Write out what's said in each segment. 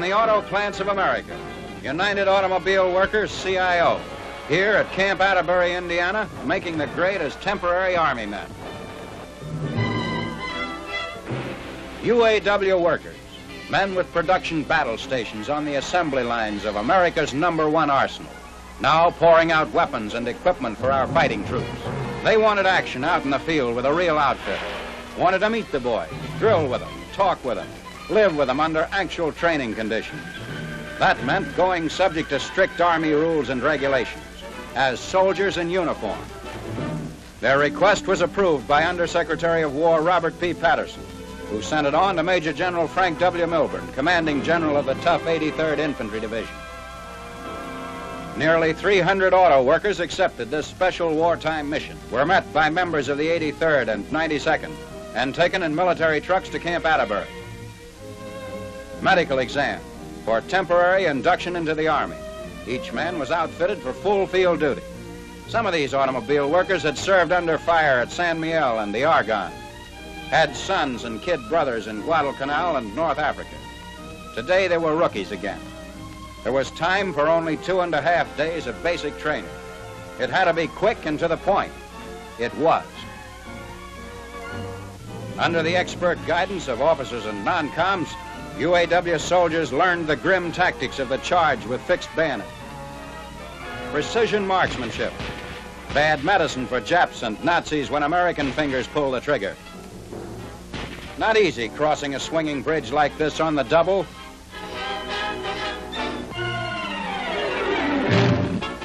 the auto plants of America, United Automobile Workers, CIO, here at Camp Atterbury, Indiana, making the grade as temporary Army men. UAW workers, men with production battle stations on the assembly lines of America's #1 arsenal, now pouring out weapons and equipment for our fighting troops. They wanted action out in the field with a real outfit, wanted to meet the boys, drill with them, talk with them, live with them under actual training conditions. That meant going subject to strict Army rules and regulations as soldiers in uniform. Their request was approved by Undersecretary of War Robert P. Patterson, who sent it on to Major General Frank W. Milburn, commanding general of the tough 83rd Infantry Division. Nearly 300 auto workers accepted this special wartime mission, were met by members of the 83rd and 92nd, and taken in military trucks to Camp Atterbury. Medical exam for temporary induction into the Army. Each man was outfitted for full field duty. Some of these automobile workers had served under fire at San Miguel and the Argonne, had sons and kid brothers in Guadalcanal and North Africa. Today they were rookies again. There was time for only 2.5 days of basic training. It had to be quick and to the point. It was. Under the expert guidance of officers and non-coms, UAW soldiers learned the grim tactics of the charge with fixed bayonet. Precision marksmanship. Bad medicine for Japs and Nazis when American fingers pull the trigger. Not easy crossing a swinging bridge like this on the double.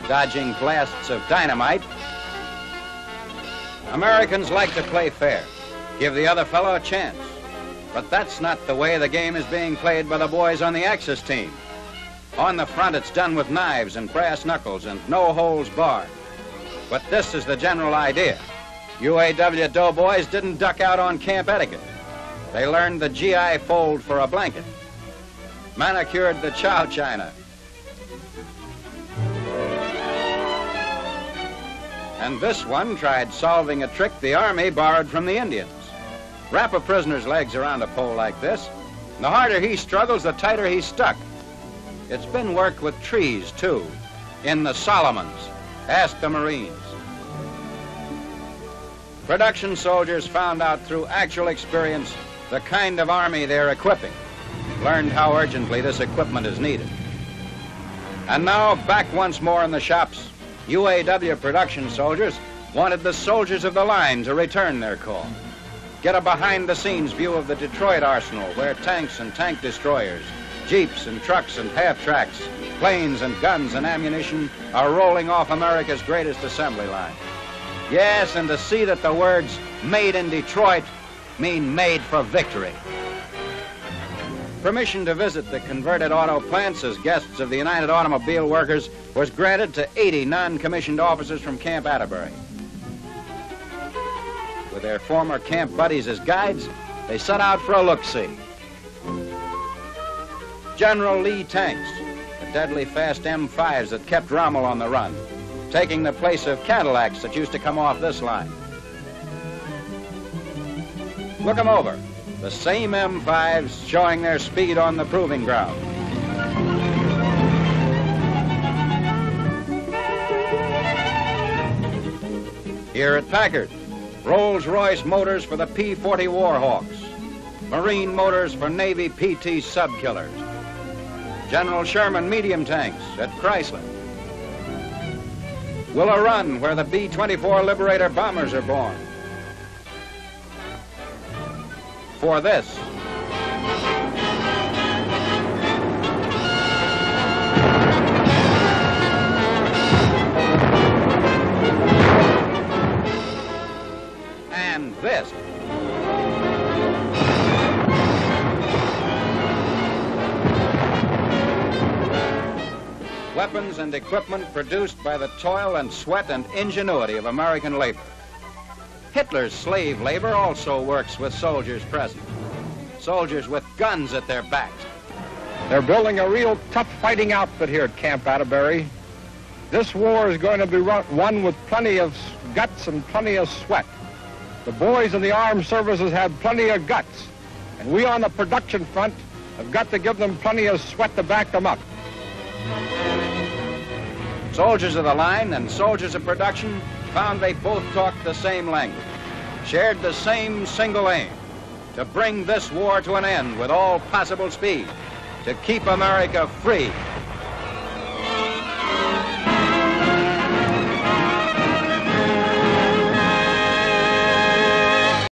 Dodging blasts of dynamite. Americans like to play fair, give the other fellow a chance. But that's not the way the game is being played by the boys on the Axis team. On the front, it's done with knives and brass knuckles and no holds barred. But this is the general idea. UAW doughboys didn't duck out on camp etiquette. They learned the GI fold for a blanket, manicured the chow china, and this one tried solving a trick the Army borrowed from the Indians. Wrap a prisoner's legs around a pole like this, and the harder he struggles, the tighter he's stuck. It's been worked with trees, too, in the Solomons. Ask the Marines. Production soldiers found out through actual experience the kind of Army they're equipping, learned how urgently this equipment is needed. And now, back once more in the shops, UAW production soldiers wanted the soldiers of the line to return their call. Get a behind-the-scenes view of the Detroit arsenal, where tanks and tank destroyers, jeeps and trucks and half-tracks, planes and guns and ammunition are rolling off America's greatest assembly line. Yes, and to see that the words "made in Detroit" mean made for victory. Permission to visit the converted auto plants as guests of the United Automobile Workers was granted to 80 non-commissioned officers from Camp Atterbury. With their former camp buddies as guides, they set out for a look-see. General Lee tanks, the deadly fast M5s that kept Rommel on the run, taking the place of Cadillacs that used to come off this line. Look 'em over. The same M5s showing their speed on the proving ground. Here at Packard, Rolls-Royce motors for the P-40 Warhawks, Marine motors for Navy PT Subkillers, General Sherman medium tanks at Chrysler, Willow Run, where the B-24 Liberator bombers are born. For this, and this. Weapons and equipment produced by the toil and sweat and ingenuity of American labor. Hitler's slave labor also works with soldiers present. Soldiers with guns at their backs. They're building a real tough fighting outfit here at Camp Atterbury. This war is going to be won with plenty of guts and plenty of sweat. The boys in the armed services have plenty of guts. And we on the production front have got to give them plenty of sweat to back them up. Soldiers of the line and soldiers of production found they both talked the same language, shared the same single aim, to bring this war to an end with all possible speed, to keep America free